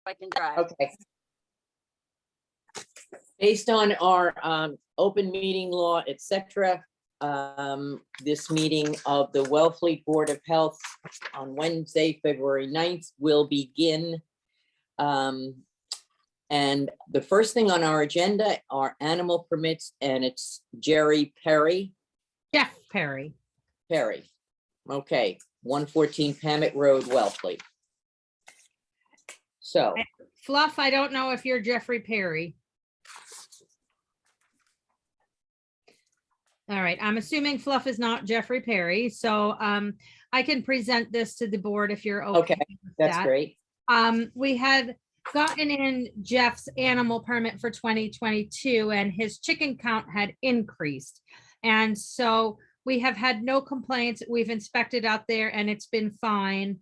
I can drive. Okay. Based on our open meeting law, etc., this meeting of the Wellfleet Board of Health on Wednesday, February 9th will begin. And the first thing on our agenda are animal permits, and it's Jeff Perry. Okay, 114 Pamet Road, Wellfleet. So, Fluff, I don't know if you're Jeffrey Perry. All right, I'm assuming Fluff is not Jeffrey Perry, so I can present this to the board if you're okay. okay, with that's that. great. We had gotten in Jeff's animal permit for 2022 and his chicken count had increased. And so we have had no complaints. We've inspected out there and it's been fine.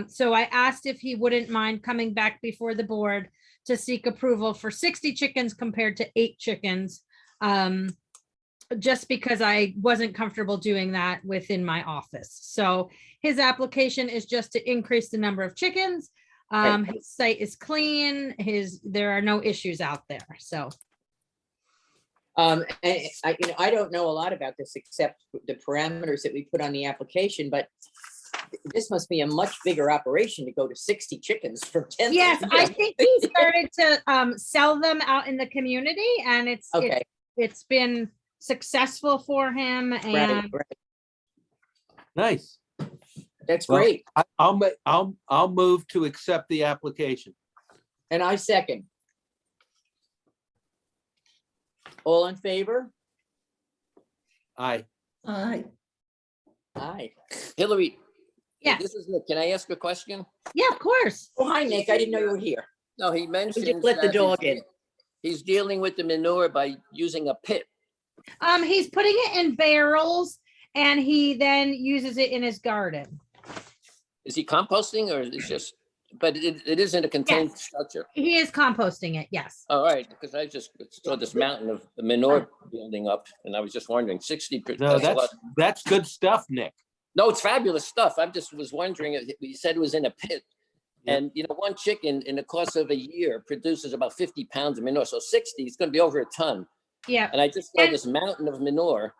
So I asked if he wouldn't mind coming back before the board to seek approval for 60 chickens compared to 8 chickens. Just because I wasn't comfortable doing that within my office. So his application is just to increase the number of chickens. His site is clean. There are no issues out there. So. And I don't know a lot about this except the parameters that we put on the application, but this must be a much bigger operation to go to 60 chickens from 10. Yes, I think he started to sell them out in the community, and it's been successful for him. And right. Nice. That's Well, great. I'll move to accept the application. And I second. All in favor? Aye. Aye. Aye. Hillary. Yes. This is Nick. Can I ask a question? yeah, of course. Oh, hi, Nick. I didn't know you were here. No, he mentioned. let the dog in. He's dealing with the manure by using a pit. He's putting it in barrels and he then uses it in his garden. Is he composting or is it just, but it is in a contained Yes. structure? He is composting it, yes. All right, because I just saw this mountain of manure building up and I was just wondering, 60. No, a lot. that's good stuff, Nick. No, it's fabulous stuff. I just was wondering, you said it was in a pit. Yeah. And, you know, one chicken in the course of a year produces about 50 pounds of manure. So 60, it's going to be over a ton. Yeah. And I just saw And- this mountain of manure,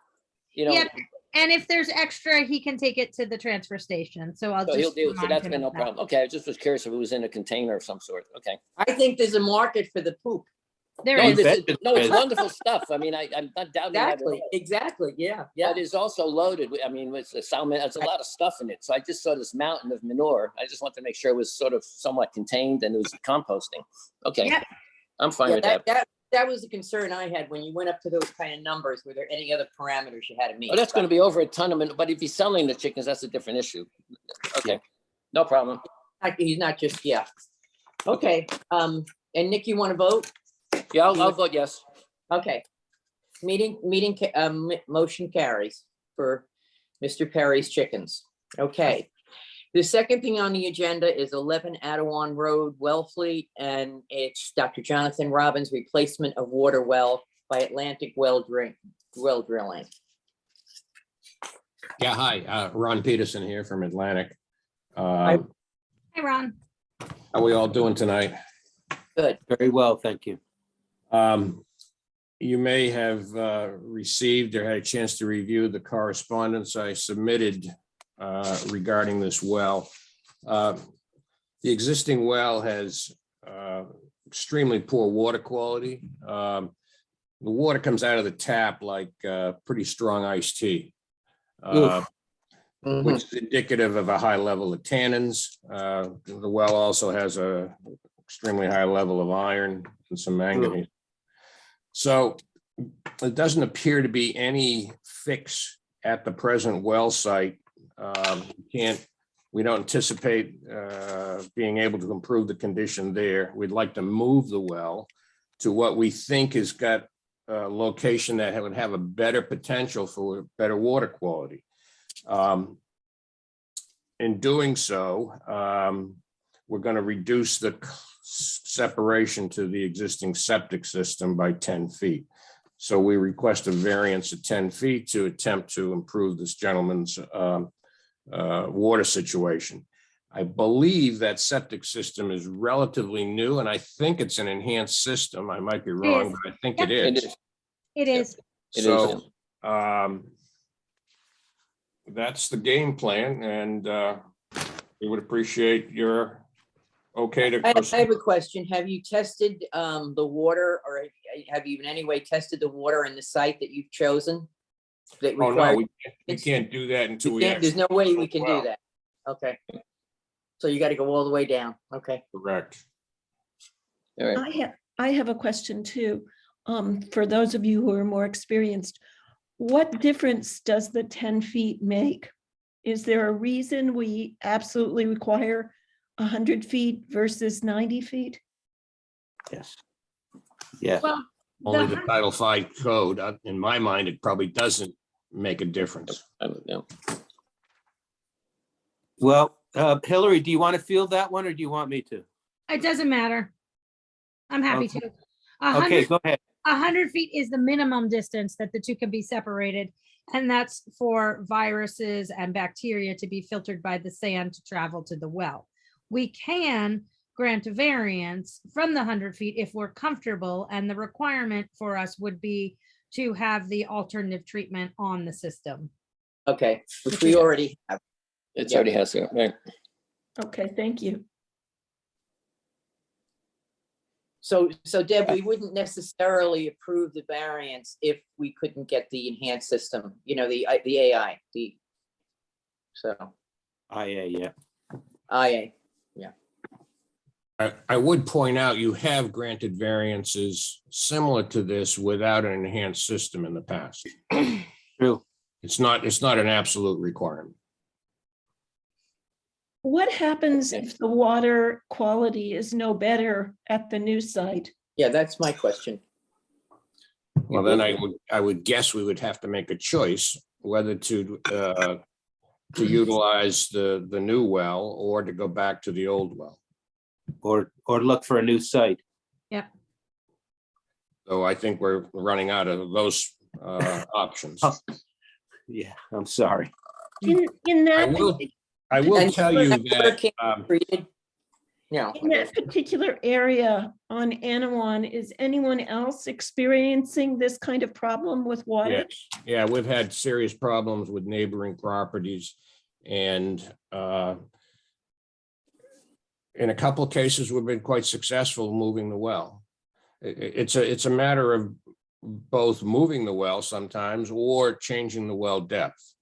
you know. Yep. And if there's extra, he can take it to the transfer station. So I'll So he'll just. do, so remind that's him been no of that. problem. Okay, I just was curious if it was in a container of some sort. Okay. I think there's a market for the poop. There No, is. bet it no, it's is. wonderful stuff. I mean, I'm not doubting that at all. Exactly. Yeah, yeah. It is also loaded. I mean, with the salmon, there's a lot of stuff in it. So I just saw this mountain of manure. I just want to make sure it was sort of somewhat contained and it was composting. Okay, Yep. I'm fine Yeah, with that. that was the concern I had when you went up to those kind of numbers. Were there any other parameters you had to meet? Oh, that's going to be over a ton of manure. But if he's selling the chickens, that's a different issue. Okay, no problem. He's not just, yeah. Okay, and Nick, you want to vote? Yeah, I'll vote yes. Okay. Motion carries for Mr. Perry's chickens. Okay. The second thing on the agenda is 11 Attawan Road, Wellfleet, and it's Dr. Jonathan Robbins' replacement of water well by Atlantic Well Drilling. Yeah, hi, Ron Peterson here from Atlantic. Hi, Ron. How are we all doing tonight? Good. Very well, thank you. You may have received or had a chance to review the correspondence I submitted regarding this well. The existing well has extremely poor water quality. The water comes out of the tap like pretty strong iced tea, which is indicative of a high level of tannins. The well also has a extremely high level of iron and some manganese. So it doesn't appear to be any fix at the present well site. We don't anticipate being able to improve the condition there. We'd like to move the well to what we think has got a location that would have a better potential for better water quality. In doing so, we're going to reduce the separation to the existing septic system by 10 feet. So we request a variance of 10 feet to attempt to improve this gentleman's water situation. I believe that septic system is relatively new, and I think it's an enhanced system. I might be wrong, is. but I think Yep. it It is. is. It is. It is, So, that's the game plan, and we would appreciate your okay to I proceed. have a question. Have you tested the water, or have you in any way tested the water in the site that you've chosen? That Oh, no, requires- we can't do that until you we can't, there's actually. no way we can do Well, that. Okay. So you got to go all the way down. Okay. correct. all right. I have a question too. For those of you who are more experienced, what difference does the 10 feet make? Is there a reason we absolutely require 100 feet versus 90 feet? Yes. Yes. Well, Only the the Title V code, in my mind, it probably doesn't make a difference. No. Well, Hillary, do you want to field that one or do you want me to? It doesn't matter. I'm happy Okay. to. Okay, go ahead. 100 feet is the minimum distance that the two can be separated. And that's for viruses and bacteria to be filtered by the sand to travel to the well. We can grant a variance from the 100 feet if we're comfortable, and the requirement for us would be to have the alternative treatment on the system. Okay, which we already have. It's Yeah. already has, right? Okay, thank you. So Deb, we wouldn't necessarily approve the variance if we couldn't get the enhanced system, the AI, so Yeah. IA. I would point out, you have granted variances similar to this without an enhanced system in the past. True. It's not an absolute requirement. What happens Okay. if the water quality is no better at the new site? Yeah, that's my question. Well, then I would guess we would have to make a choice whether to utilize the new well or to go back to the old well. Or look for a new site. So I think we're running out of those options. Yeah, I'm sorry. In I will And tell you that that, hurricane treated, in that particular area on Anawan, is anyone else experiencing this kind of problem with water? yes, yeah, we've had serious problems with neighboring properties, and in a couple of cases, we've been quite successful moving the well. It's a matter of both moving the well sometimes or changing the well depth.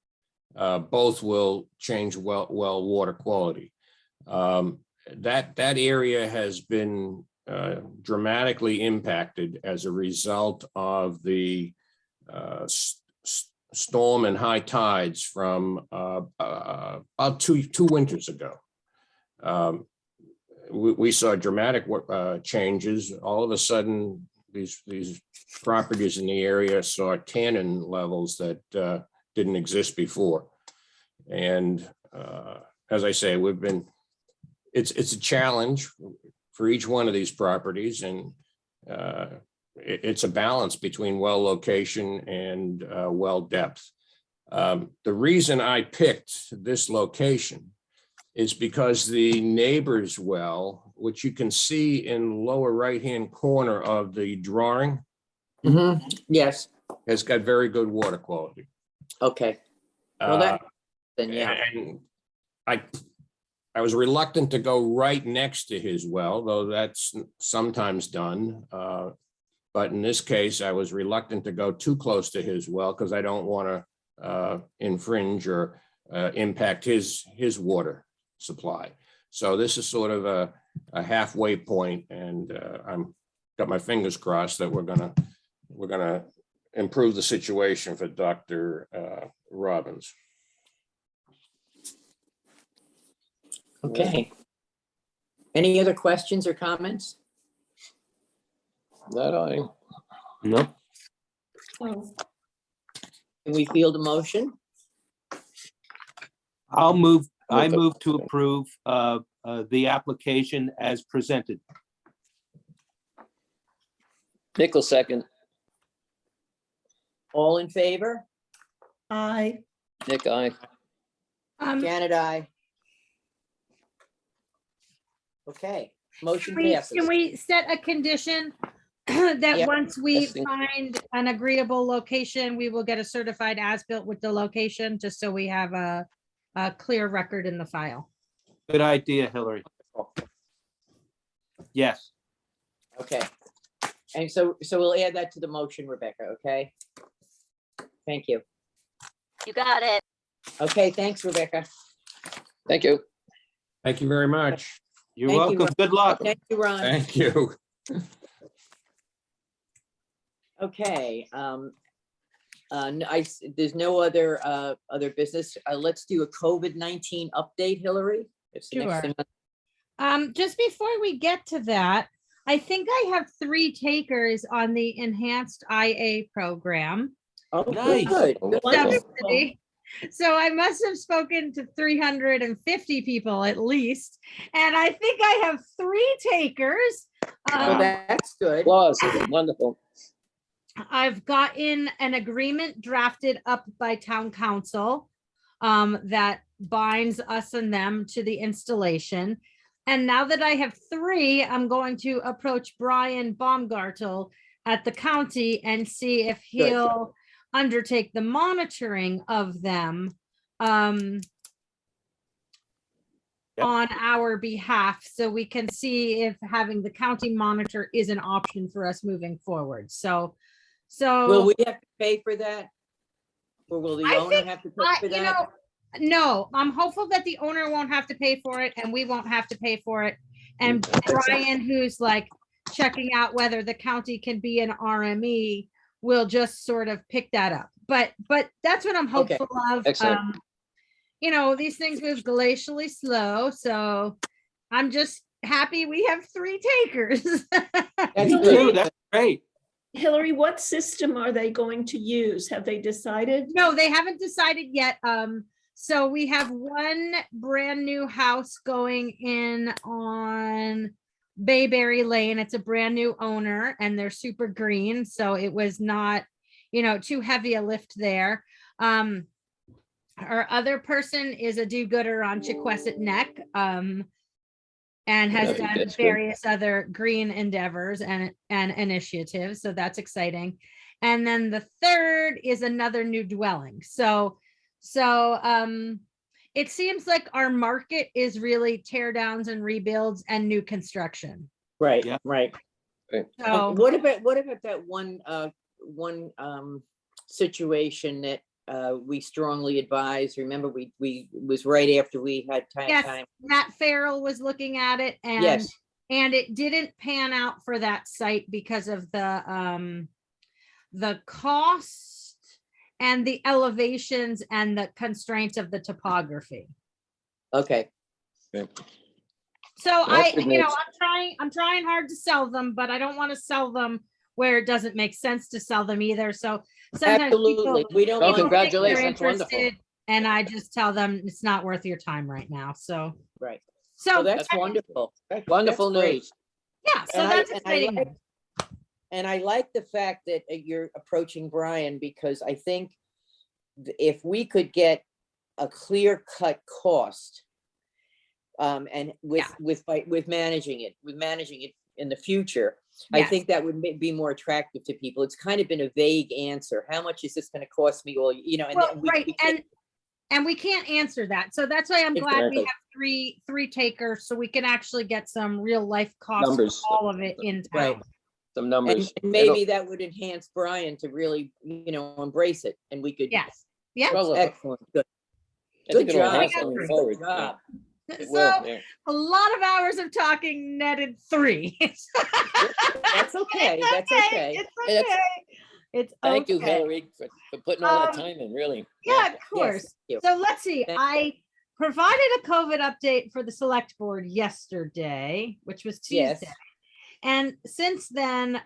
Both will change well water quality. That area has been dramatically impacted as a result of the storm and high tides from about two winters ago. We saw dramatic changes. All of a sudden, these properties in the area saw tannin levels that didn't exist before. And as I say, it's a challenge for each one of these properties, and it's a balance between well location and well depth. The reason I picked this location is because the neighbor's well, which you can see in the lower right-hand corner of the drawing, Yes, has got very good water quality. okay. Well, that, then, yeah, And I was reluctant to go right next to his well, though that's sometimes done. But in this case, I was reluctant to go too close to his well because I don't want to infringe or impact his water supply. So this is sort of a halfway point, and I'm got my fingers crossed that we're gonna improve the situation for Dr. Robbins. okay. Any other questions or comments? That I. Nope. Oh, Can we field a motion? I move to Okay. approve the application as presented. Nickel second. All in favor? I, Nick, I. Janet, I. Okay, motion Can passes. we set a condition that Yep. once we Testing. find an agreeable location, we will get a certified as-built with the location, just so we have a clear record in the file. Good idea, Hillary. Yes. Okay. And so we'll add that to the motion, Rebecca, okay? Thank you. You got it. Okay, thanks, Rebecca. Thank you. Thank you very much. You're Thank you, welcome. Good luck. Thank you, Ron. Thank you. Okay, there's no other business. Let's do a COVID-19 update, Hillary. It's the next Sure. thing. Just before we get to that, I think I have 3 takers on the enhanced IA program. Oh, Nice. good. Good. Wonderful. So I must have spoken to 350 people at least, and I think I have 3 takers. Well, that's good. Applause. Wonderful. I've gotten an agreement drafted up by town council that binds us and them to the installation. And now that I have 3, I'm going to approach Brian Baumgartel at the county and see if he'll undertake the monitoring of them on our behalf, so we can see if having the county monitor is an option for us moving forward. So Will we have to pay for that? Or will the I owner think have to pay for you that? know, no, I'm hopeful that the owner won't have to pay for it and we won't have to pay for it. And Brian, who's like checking out whether the county can be an RME, will just sort of pick that up. But that's what I'm Okay. hopeful of. Excellent. You know, these things move glacially slow, so I'm just happy we have 3 takers. That's Me good. too. That's great. Hillary, what system are they going to use? Have they decided? No, they haven't decided yet. So we have one brand new house going in on Bayberry Lane. It's a brand new owner and they're super green. So it was not, you know, too heavy a lift there. Our other person is a do-gooder on Chiquesset Neck. And has done That's good. various other green endeavors and initiatives. So that's exciting. And then the third is another new dwelling. So it seems like our market is really tear downs and rebuilds and new construction. Right, Yeah. right. So What about that one situation that we strongly advise? Remember, we was right after we had yes, time. Matt Farrell was looking at it and Yes, and it didn't pan out for that site because of the cost and the elevations and the constraints of the topography. okay. So That's good news. I'm trying hard to sell them, but I don't want to sell them where it doesn't make sense to sell them either. So sometimes Absolutely. people We don't Oh, want, think they're congratulations. That's wonderful. interested, and I just tell them it's not worth your time right now. So right. so Well, that's wonderful. Wonderful That's great. news. yeah, so And that's I exciting. like- And I like the fact that you're approaching Brian, because I think if we could get a clear cut cost, and with managing it in the future, I Yes. think that would be more attractive to people. It's kind of been a vague answer. How much is this going to cost me? Or, you know, and Well, then right, we can't- and we can't answer that. So that's why I'm glad we Exactly. have three takers, so we can actually get some real life costs for Numbers. all of it in Right. town. Some and numbers. maybe that would enhance Brian to really, you know, embrace it, and we could. Yes, yeah. Well, Excellent, good. I think Good it'll job. help Good going Good forward. Yeah, job. it So will, yeah. a lot of hours of talking netted 3. That's okay, that's okay. It's Hey, okay. It's Thank you, okay. Hillary, for putting all that Um, time in, really. Yeah, of Yes, course. thank you. So let's see. Thank I provided a COVID update for the select board yesterday, which was Yes. Tuesday. And since then,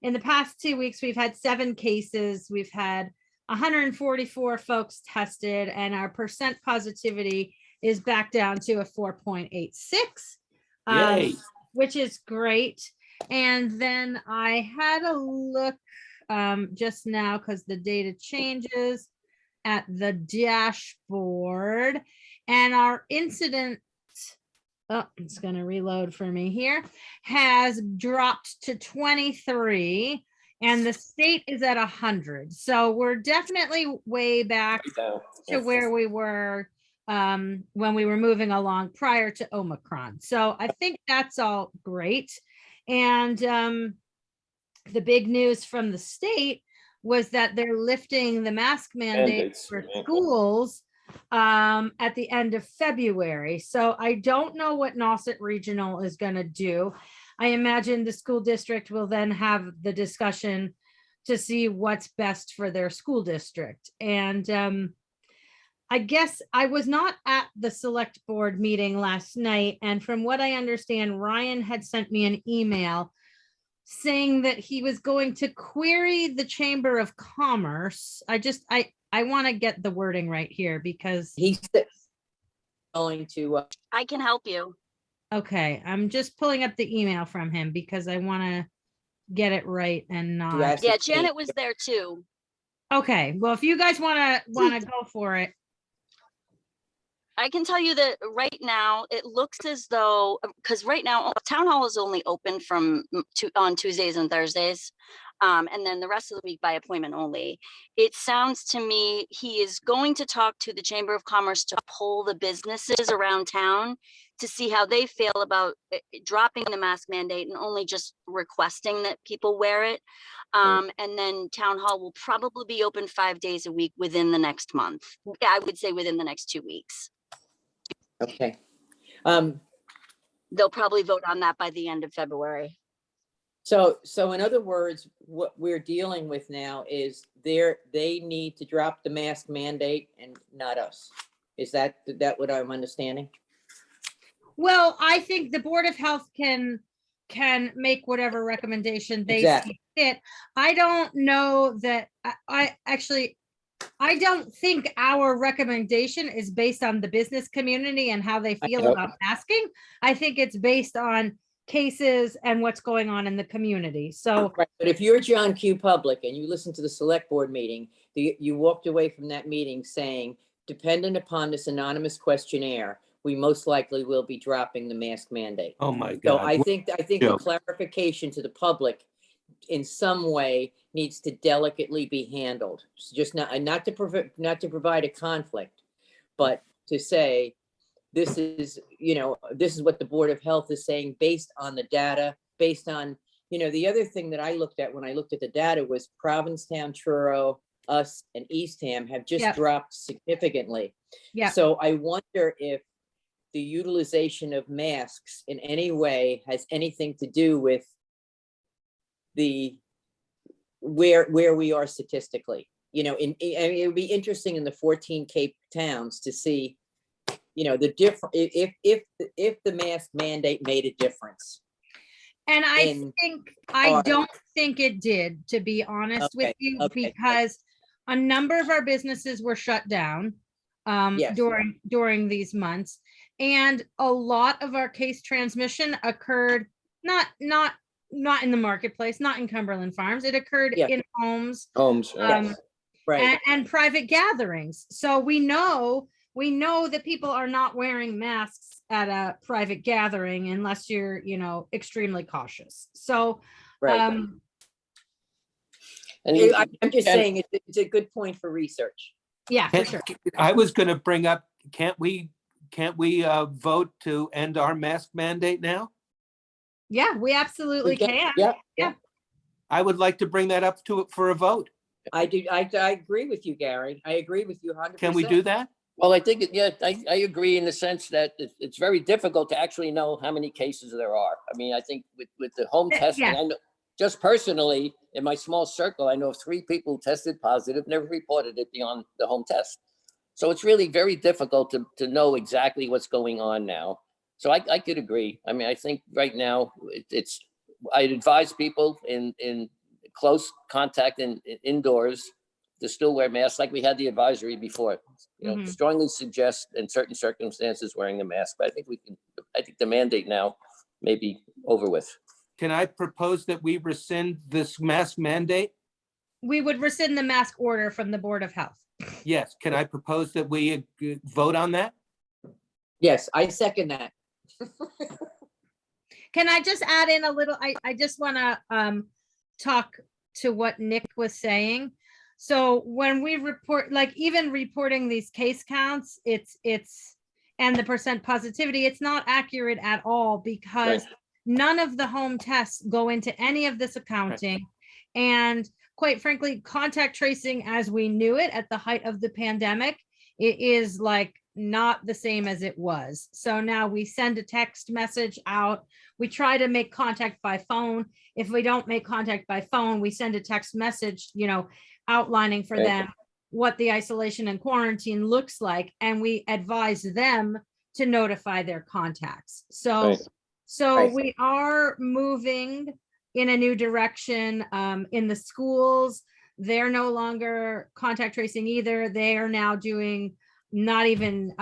in the past 2 weeks, we've had 7 cases. We've had 144 folks tested, and our percent positivity is back down to a 4.86, Yay. which is great. And then I had a look just now because the data changes at the dashboard, and our incident oh, it's going to reload for me here, has dropped to 23 and the state is at 100. So we're definitely way back So, to where we were when we were moving along prior to Omicron. So I think that's all great. And the big news from the state was that they're lifting the mask mandate Mandates, for yeah. schools at the end of February. So I don't know what Nauset Regional is going to do. I imagine the school district will then have the discussion to see what's best for their school district. And I guess I was not at the select board meeting last night. And from what I understand, Ryan had sent me an email saying that he was going to query the Chamber of Commerce. I want to get the wording right here because, He's going to, I can help you. okay, I'm just pulling up the email from him because I want to get it right and not. ask Yeah, the state- Janet was there too. Okay, well, if you guys want to go for it. I can tell you that right now, it looks as though, because right now, town hall is only open from on Tuesdays and Thursdays. And then the rest of the week by appointment only. It sounds to me, he is going to talk to the Chamber of Commerce to poll the businesses around town to see how they feel about dropping the mask mandate and only just requesting that people wear it. And then town hall will probably be open 5 days a week within the next month. I would say within the next 2 weeks. Okay. They'll probably vote on that by the end of February. So in other words, what we're dealing with now is they need to drop the mask mandate and not us. Is that what I'm understanding? Well, I think the Board of Health can make whatever recommendation they Exactly. see fit. I don't know that I don't think our recommendation is based on the business community and how they feel know. about masking. I think it's based on cases and what's going on in the community. So Right, but if you're John Q. Public and you listen to the select board meeting, you walked away from that meeting saying, dependent upon this anonymous questionnaire, we most likely will be dropping the mask mandate. Oh, my So God. I think the joke. clarification to the public in some way needs to delicately be handled. So just not to provide a conflict, but to say, this is what the Board of Health is saying based on the data, based on, the other thing that I looked at when I looked at the data was Provincetown, Truro, us and Eastham have just Yep. dropped significantly. yeah, So I wonder if the utilization of masks in any way has anything to do with where we are statistically. It would be interesting in the 14 Cape towns to see, the different, if the mask mandate made a difference. and I our- don't think it did, to be honest with Okay, you, okay. because a number of our businesses were shut down Yes. during these months. And a lot of our case transmission occurred not in the marketplace, not in Cumberland Farms. It occurred Yeah. in homes Homes. Yes, right. and private gatherings. So we know that people are not wearing masks at a private gathering unless you're, extremely cautious. So, Right. And I'm just saying it's a good point for research. yeah, for sure. I was going to bring up, can't we vote to end our mask mandate now? Yeah, we absolutely can. Yeah, Yeah. I would like to bring that up for a vote. I do. I agree with you, Gary. I agree with you 100%. Can we do that? Well, I think, I agree in the sense that it's very difficult to actually know how many cases there are. I mean, I think with the home testing, Yeah. I know, just personally, in my small circle, I know of 3 people who tested positive, never reported it beyond the home test. So it's really very difficult to know exactly what's going on now. So I could agree. I mean, I think right now I'd advise people in close contact and indoors to still wear masks like we had the advisory before. Mhm. Strongly suggest in certain circumstances wearing the mask, but I think the mandate now may be over with. Can I propose that we rescind this mask mandate? We would rescind the mask order from the Board of Health. Yes. Can I propose that we vote on that? Yes, I second that. Can I just add in a little, I just want to talk to what Nick was saying. So when we report, like even reporting these case counts, and the percent positivity, it's not accurate at all because none of the home tests go into any of this accounting. And quite frankly, contact tracing as we knew it at the height of the pandemic, it is like not the same as it was. So now we send a text message out. We try to make contact by phone. If we don't make contact by phone, we send a text message, outlining for them what the isolation and quarantine looks like. And we advise them to notify their contacts. So we are moving in a new direction in the schools. They're no longer contact tracing either. They are now doing not even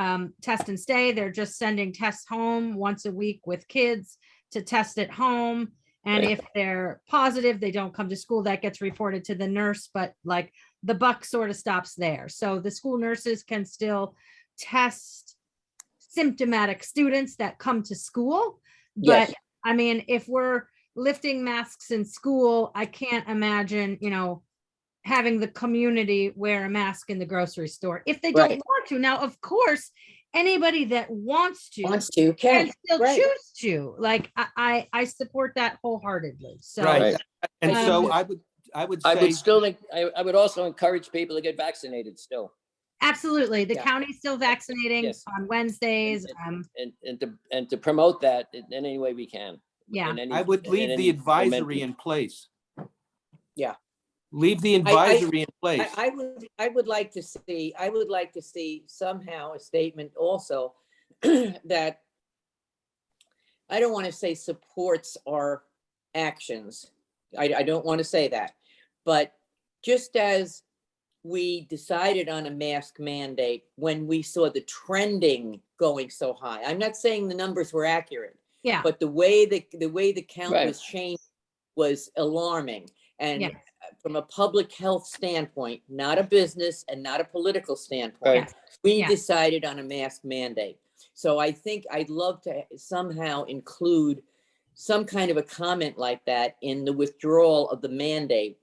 test and stay. They're just sending tests home once a week with kids to test at home. And if they're positive, they don't come to school. That gets reported to the nurse, but like the buck sort of stops there. So the school nurses can still test symptomatic students that come to school. But I mean, if we're lifting masks in school, I can't imagine, having the community wear a mask in the grocery store if they don't want to. Now, of course, anybody that wants to can still choose to. Like I support that wholeheartedly. So And so I would say I would also encourage people to get vaccinated still. Absolutely. The county's still vaccinating on Wednesdays. And to promote that in any way we can. Yeah. I would leave the advisory in place. Yeah. Leave the advisory in place. I would like to see somehow a statement also that I don't want to say supports our actions. I don't want to say that, but just as we decided on a mask mandate when we saw the trending going so high, I'm not saying the numbers were accurate, but the way the count was changed was alarming. And from a public health standpoint, not a business and not a political standpoint, we decided on a mask mandate. So I think I'd love to somehow include some kind of a comment like that in the withdrawal of the mandate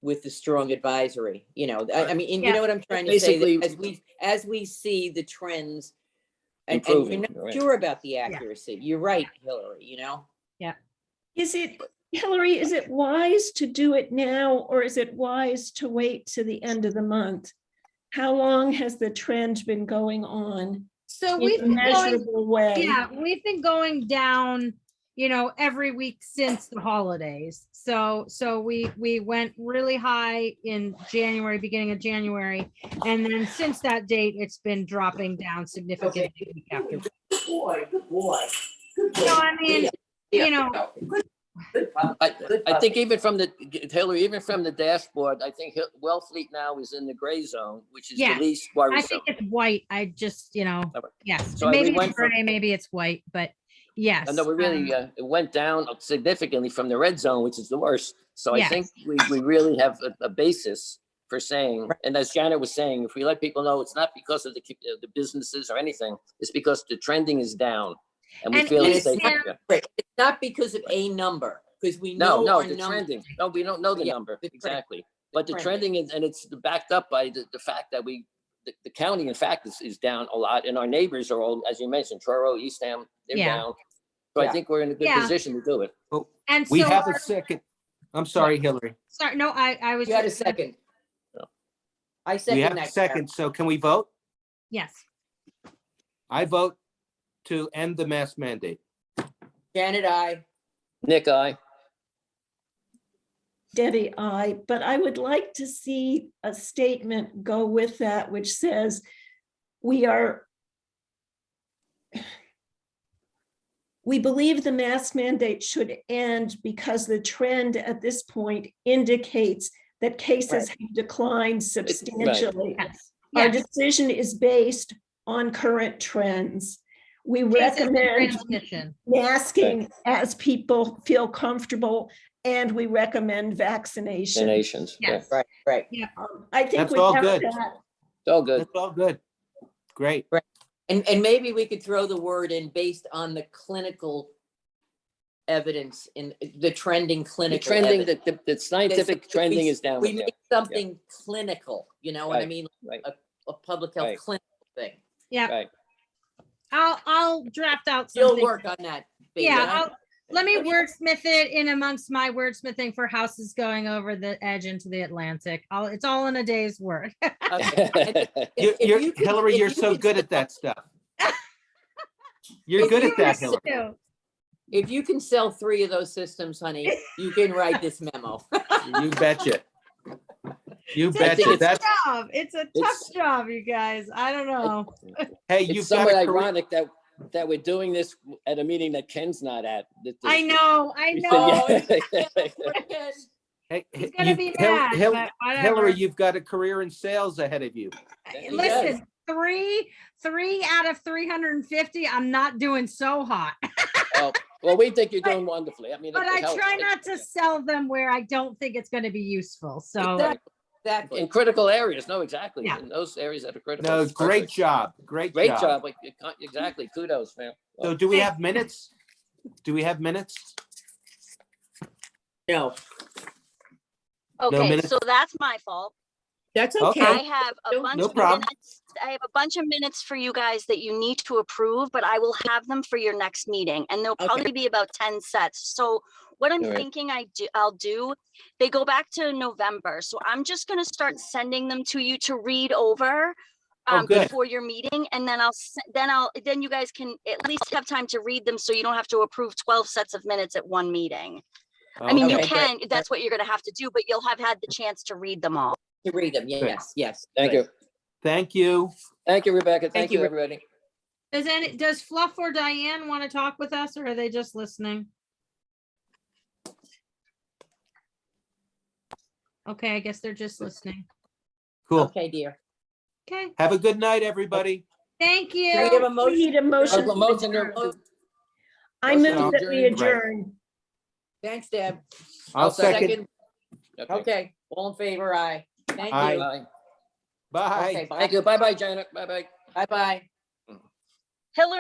with the strong advisory. I mean, you know what I'm trying to say? That as we see the trends and you're not sure about the accuracy. You're right, Hillary, Hillary, is it wise to do it now, or is it wise to wait to the end of the month? How long has the trend been going on? So we've been going down, every week since the holidays. So we went really high in January, beginning of January. And then since that date, it's been dropping down significantly week after week. Good boy. So I mean, I think even from the dashboard, I think Wellfleet now is in the gray zone, which is the least worrisome. I think it's white. I just, yes. So maybe it's gray, maybe it's white, but yes. No, we really it went down significantly from the red zone, which is the worst. So I think we really have a basis for saying, and as Janet was saying, if we let people know it's not because of the businesses or anything, it's because the trending is down. And we feel it's safe. It's not because of a number, because we know the trending. No, we don't know the number exactly. But the trending is, and it's backed up by the fact that the county, in fact, is down a lot, and our neighbors are all, as you mentioned, Truro, Eastham, they're down. So I think we're in a good position to do it. Oh, and we so have a second. I'm sorry, Hillary. Sorry, no, I was. You had a second. I second We have that. a second. So can we vote? Yes. I vote to end the mask mandate. Janet, I. Nick, I. Debbie, I. But I would like to see a statement go with that, which says we believe the mask mandate should end because the trend at this point indicates that cases have declined substantially. Our decision is based on current trends. We recommend masking as people feel comfortable, and we recommend vaccination. Vaccinations. Yes. Right. Yeah. I think That's we all have good. that. It's all good. That's all good. Great. And maybe we could throw the word in based on the clinical evidence in the trending The clinical trending, evidence. the scientific If trending is down We with that. make something clinical, you know what I Right, mean? right. A public health Right. clinical thing. Yeah, Right. I'll draft out You'll something. work on that. baby. Yeah, let me wordsmith it in amongst my wordsmithing for houses going over the edge into the Atlantic. It's all in a day's work. Okay. And if You're, you could- Hillary, if you're you so could good at sell- that stuff. You're If good you at that, could Hillary. If you can sell 3 of those systems, honey, you can write this memo. You betcha. You It's a betcha. tough That's, job. It's a tough It's- job, you guys. I don't know. hey, It's you've got somewhat a career. ironic that we're doing this at a meeting that Ken's not at. I know, We said, Oh, yeah. Hey, He's gonna be mad, but whatever. Hillary, you've got a career in sales ahead of you. Listen, three out of 350, I'm not doing so hot. Well, we think you're doing wonderfully. I mean, But it I helps. try not to sell them where I don't think it's gonna be useful, so. Exactly. In critical areas, no, exactly. Yeah. In those areas that are critical. No, it's great perfect. job. Great Great job. job. Like, exactly. Kudos, man. So do we have minutes? Do we have minutes? No, Okay, minutes? so that's my fault. that's Okay. I okay. have a No bunch of problem. minutes. I have a bunch of minutes for you guys that you need to approve, but I will have them for your next meeting and there'll Okay. probably be about 10 sets. So what I'm All right. thinking I'll do, they go back to November. So I'm just gonna start sending them to you to read over Oh, good. before your meeting. And then then you guys can at least have time to read them so you don't have to approve 12 sets of minutes at one meeting. I mean, you Okay, great. can, that's what you're gonna have to do, but you'll have had the chance to read them all. To read them, yes, yes. Thank good. you. Thank you. Thank you, Rebecca. Thank you, you, everybody. Does Fluff or Diane want to talk with us, or are they just listening? Okay, I guess they're just listening. Cool. Okay, dear. Okay, Have a good night, everybody. thank Do we have you. a We motion? need a motion. Oh, motion to- I motion move to that we adjourn. adjourn. Thanks, Deb. I'll second. Okay, all in favor, aye. Thank Aye. you. Bye. Bye. Okay, bye. Thank you. Bye-bye, Janet. Bye-bye. Bye-bye. Hillary.